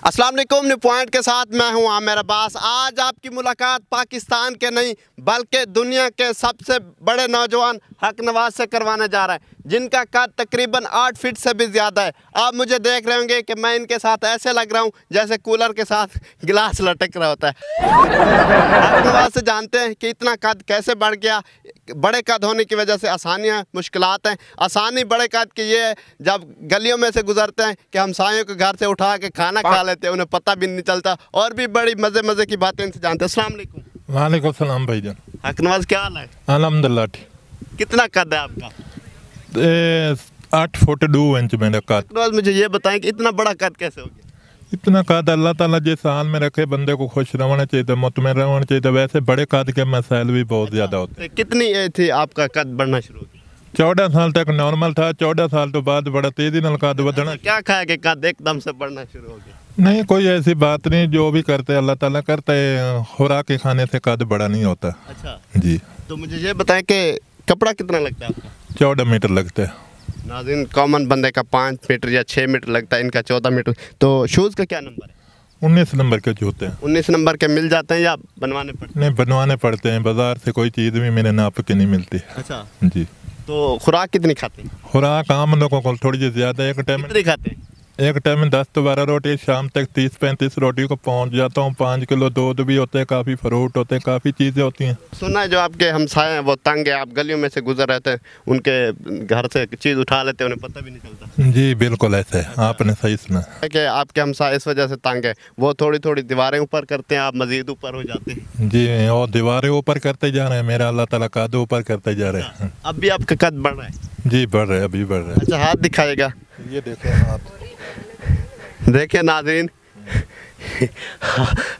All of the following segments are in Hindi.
अस्सलाम वालेकुम। न्यू पॉइंट के साथ मैं हूं आमिर अब्बास। आज आपकी मुलाकात पाकिस्तान के नहीं बल्कि दुनिया के सबसे बड़े नौजवान हक नवाज से करवाने जा रहा है, जिनका कद तकरीबन 8 फीट से भी ज़्यादा है। आप मुझे देख रहे होंगे कि मैं इनके साथ ऐसे लग रहा हूं जैसे कूलर के साथ गिलास लटक रहा होता है। हक नवाज से जानते हैं कि इतना कद कैसे बढ़ गया। बड़े कद होने की वजह से आसानियाँ मुश्किलात हैं। आसानी बड़े कद की ये है, जब गलियों में से गुजरते हैं कि हमसायों के घर से उठा के खाना खा लेते हैं, उन्हें पता भी नहीं चलता। और भी बड़ी मज़े की बातें इनसे जानते हैं। अस्सलाम वालेकुम। वालेकुम सलाम भाईजान। हक नवाज क्या हाल है? अल्हम्दुलिल्लाह ठीक। कितना कद है आपका? 8 फुट 2 इंच मेरा कद। हक नवाज मुझे ये बताएं कि इतना बड़ा कद कैसे हो गया? इतना कद अल्लाह ताला जिस हाल में रखे बंदे को खुश रहना चाहिए, मुतमईन रहना चाहिए। वैसे बड़े कद के मसाइल भी बहुत ज़्यादा होते हैं। कितनी एज थी आपका कद बढ़ना शुरू हो गया? 14 साल तक नॉर्मल था। 14 साल तो बाद बड़ा तेजी नाल कद बढ़ना। क्या खाया कि कद एकदम से बढ़ना शुरू हो गया? नहीं, कोई ऐसी बात नहीं, जो भी करते अल्लाह ताला करते है। खुराक के खाने से कद बड़ा नहीं होता। अच्छा जी। तो मुझे ये बताएं कि कपड़ा कितना लगता है आपका? 14 मीटर लगते हैं। नाज़रीन, कॉमन बंदे का 5 मीटर या 6 मीटर लगता है, इनका 14 मीटर। तो शूज़ का क्या नंबर है? 19 नंबर के जूते हैं। 19 नंबर के मिल जाते हैं या बनवाने पड़ते हैं? नहीं, बनवाने पड़ते हैं। बाजार से कोई चीज़ भी मेरे नाप के नहीं मिलती। अच्छा जी। तो खुराक कितनी खाते हैं? खुराक आम लोगों को थोड़ी सी ज़्यादा है। कितनी खाते हैं? एक टाइम में 10 से 12 रोटी, शाम तक 30-35 रोटी को पहुंच जाता हूँ। 5 किलो दूध भी होते हैं, काफ़ी फ्रूट होते हैं, काफ़ी चीज़ें होती हैं। सुना है जो आपके हमसाए हैं वो तंग है, आप गलियों में से गुजर रहते हैं, उनके घर से चीज़ उठा लेते हैं, उन्हें पता भी नहीं चलता। जी बिल्कुल ऐसे है। आपने सही सुना है कि आपके हमसाए इस वजह से तंग है, वो थोड़ी थोड़ी दीवारें ऊपर करते हैं, आप मज़ीद ऊपर हो जाते हैं। जी, और दीवारें ऊपर करते जा रहे हैं। मेरा अल्लाह ताला कद ऊपर करते जा रहे हैं। अब भी आपका कद बढ़ रहा है? जी बढ़ रहे हैं, अभी बढ़ रहे हैं। अच्छा, हाथ दिखाएगा। ये देखो हाथ, देखिए नाज़रीन,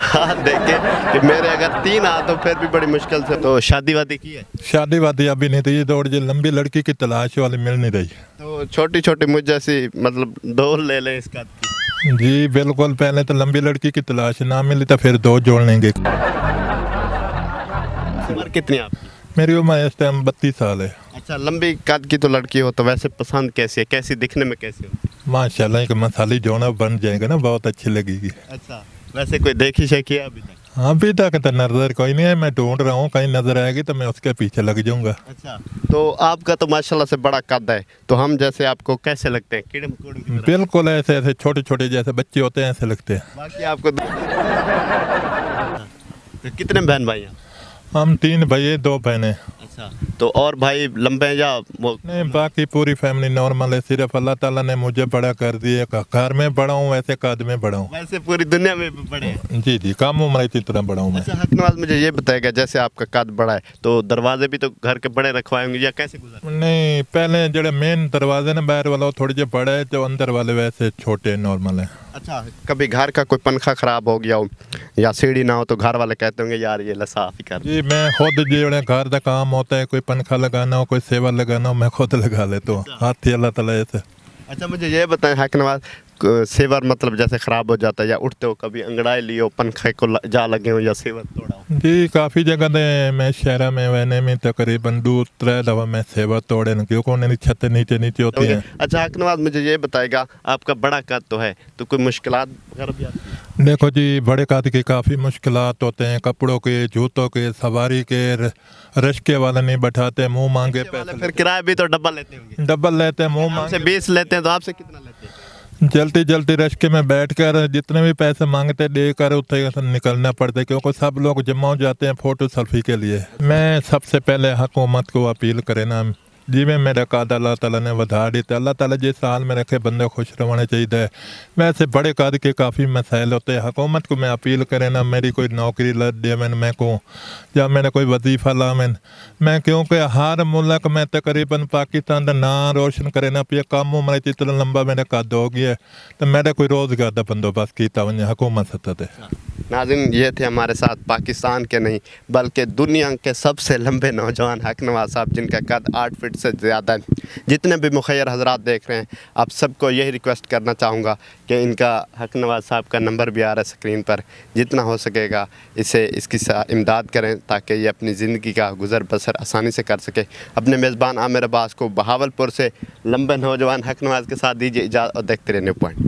हाथ देखे कि मेरे अगर 3 हाथ तो फिर भी बड़ी मुश्किल से। तो शादी वादी की है? शादी वादी अभी नहीं थी। दौड़ जो लंबी लड़की की तलाश वाली मिल नहीं रही। तो छोटी छोटी मुझ जैसी मतलब 2 ले लें इस कद की। जी बिल्कुल। पहले तो लंबी लड़की की तलाश ना मिली तो फिर 2 जोड़ लेंगे। उम्र कितनी है आपकी? मेरी उम्र इस टाइम 32 साल है। अच्छा, लंबी कद की तो लड़की हो, तो वैसे पसंद कैसी है, कैसी दिखने में कैसी हो? माशाल्लाह, एक मसाली जोड़ा बन जाएगा ना, बहुत अच्छी लगेगी। अच्छा, वैसे कोई देखी शेखी है अभी तक? अभी तक तो नजर कोई नहीं है। मैं ढूंढ रहा हूँ, कहीं नजर आएगी तो मैं उसके पीछे लग जाऊंगा। अच्छा, तो आपका तो माशाल्लाह से बड़ा कद है, तो हम जैसे आपको कैसे लगते हैं? कीड़े मकोड़े की तरह? बिल्कुल ऐसे ऐसे छोटे छोटे जैसे बच्चे होते हैं ऐसे लगते हैं। बाकी आपको तो कितने बहन भाई हैं? हम 3 भाई 2 बहनें। अच्छा, तो और भाई लंबे हैं या वो? नहीं, बाकी पूरी फैमिली नॉर्मल है। सिर्फ अल्लाह ताला ने मुझे बड़ा कर दिया। घर में बड़ा हूँ, वैसे कद में बड़ा हूँ। वैसे पूरी दुनिया में भी बड़े हैं। जी जी, कम उम्र की तरह बड़ा हूँ मैं। अच्छा, हक नवाज मुझे ये बताएगा, जैसे आपका कद बड़ा है तो दरवाजे भी तो घर के बड़े रखवाए होंगे या कैसे गुजर? नहीं, पहले जो मेन दरवाजे ना बाहर वाला वो थोड़े जो बड़ा है, जो अंदर वाले वैसे छोटे नॉर्मल है। अच्छा, कभी घर का कोई पंखा खराब हो गया हो या सीढ़ी ना हो तो घर वाले कहते होंगे यार ये साफ ही कर? जी, मैं खुद जो घर का काम होता है, कोई पंखा लगाना हो, कोई सेवा लगाना हो, मैं खुद लगा लेता हूँ। हाथ ही अल्लाह ताला ऐसे। अच्छा, मुझे ये बताएं हक नवाज, सेवर मतलब जैसे ख़राब हो जाता है या उठते हो कभी अंगड़ाई लियो, पंखे को जा लगे हो या सेवर तोड़ा हो? जी काफ़ी जगह दे मैं शहर में वहने में तकरीबन 2-3 दफ़ा मैं सेवर तोड़े न, क्योंकि उन्हें छत नीचे होती है। अच्छा हक नवाज, मुझे ये बताएगा, आपका बड़ा कद तो है, तो कोई मुश्किलात वगैरह भी आती है? देखो जी, बड़े कद की काफ़ी मुश्किलात होते हैं। कपड़ों के, जूतों के, सवारी के, रिक्शे वाले नहीं बैठाते, मुँह मांगे पैसे। फिर किराया भी तो डबल लेते होंगे? डबल लेते हैं, मुँह मांगे 20 लेते हैं, तो आपसे कितना लेते हैं? जल्दी रिक्शे में बैठकर जितने भी पैसे मांगते देकर उठे निकलना पड़ता है, क्योंकि सब लोग जमा हो जाते हैं फ़ोटो सेल्फी के लिए। मैं सबसे पहले हुकूमत को अपील करें ना जी, में मेरा कद अल्लाह ताला ने बढ़ा दिया। अल्लाह ताला जिस हाल में रखे बंदे खुश रहने चाहिए। वैसे बड़े कद के काफ़ी मसाइल होते हैं। हुकूमत को मैं अपील करें ना, मेरी कोई नौकरी लग दे मैं को, या मेरा कोई वजीफ़ा ला मैं क्योंकि हर मुल्क में तकरीबन पाकिस्तान का नाम रोशन करे ना पे, कम उम्र इतना लंबा मेरा कद हो गया तो मेरा कोई रोज़गार का बंदोबस्त किया वजह हुकूमत सतह। नाज़रीन, ये थे हमारे साथ पाकिस्तान के नहीं बल्कि दुनिया के सबसे लंबे नौजवान हक नवाज साहब, जिनका कद 8 फीट से ज़्यादा है। जितने भी मुखैर हजरात देख रहे हैं, आप सबको यही रिक्वेस्ट करना चाहूँगा कि इनका हक नवाज साहब का नंबर भी आ रहा है स्क्रीन पर, जितना हो सकेगा इसकी इमदाद करें ताकि ये अपनी ज़िंदगी का गुज़र बसर आसानी से कर सके। अपने मेज़बान आमिर अब्बास को बहावलपुर से लंबे नौजवान हक नवाज के साथ दीजिए इजाज़त और देखते रहने पॉइंट।